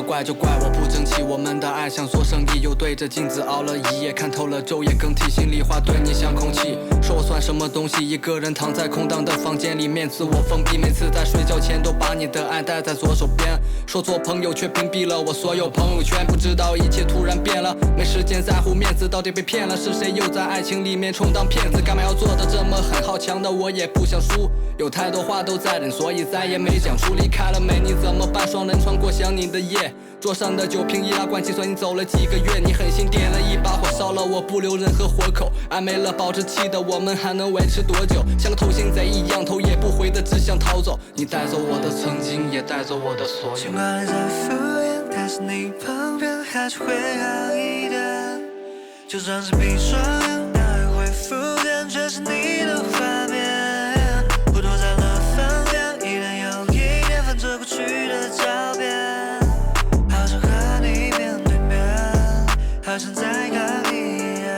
怪就怪我不争气，我们的爱像做生意，又对着镜子熬了一夜，看透了昼夜更替，心里话对你像空气。说我算什么东西，一个人躺在空荡的房间里面自我封闭，每次在睡觉前都把你的爱带在左手边，说做朋友却屏蔽了我所有朋友圈，不知道一切突然变了，没时间在乎面子，到底被骗了，是谁又在爱情里面充当骗子？干嘛要做的这么狠？好强的我也不想输，有太多话都在忍，所以再也没讲出。离开了没你怎么办？双人床过想你的夜，桌上的酒瓶易拉罐计算你走了几个月，你狠心点了一把火烧了我，不留任何活口，爱没了保质期的我们还能维持多久？像个偷心贼一样头也不回的只想逃走，你带走我的曾经，也带走我的所有。尽管你在敷衍，但是你旁边还是会好一点，就算是闭双眼，那也会浮现全是你的画面，我躲在了房间，一天又一天翻着过去的照片，好想和你面对面，好想再看一眼。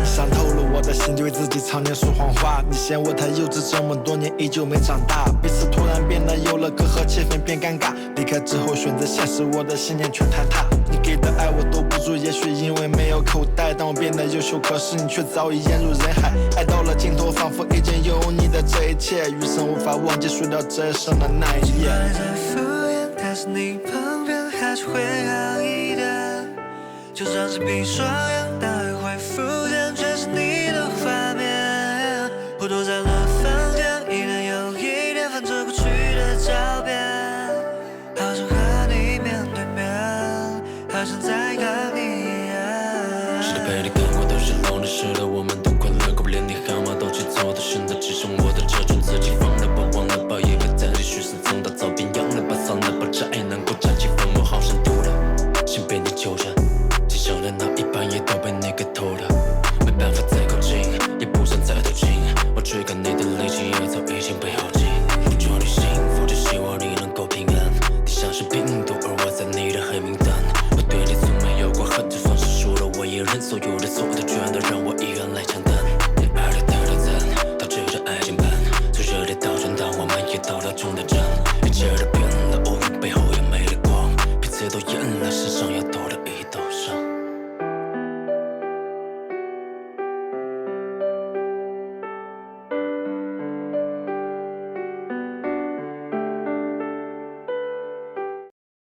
伤透了我的心，对自己常年说谎话。你嫌我太幼稚，这么多年依旧没长大。彼此突然变得有了隔阂，气氛变尴尬。离开之后选择现实，我的信念全坍塌。你给的爱我都不足，也许因为没有口袋。当我变得优秀，可是你却早已淹入人海。爱到了尽头，仿佛已经拥有你的这一切，余生无法忘记输掉这一生的那一夜。尽管你在敷衍，但是你旁边还是会好一点，就算是闭双眼，那也会浮现全是你的画面，我躲在了房间，一天又一天翻着过去的照片，好想和你面对面，好想再看一眼。是的被你看过都是梦的，是的我们都快乐过，连你号码都记错的，现在只剩我的这种自己放了吧，忘了吧，也别再继续深藏到早变样了吧，算了吧，这爱难过，假期风我好像丢了，心被你揪着，肩上的那一半也都被你给偷了，没办法再靠近，也不想再靠近，我追赶你的力气也早已经被耗尽，祝你幸福，只希望你能够平安，你像是病毒，而我在你的黑名单，我对你从没有过恨，就算是输了我也认，所有的错都全都让我一个人来承担，你爱的太短暂，导致这爱情盘，从热烈到转淡，我们也到了终点站，一切都变了，乌云背后也没了光，彼此都厌了，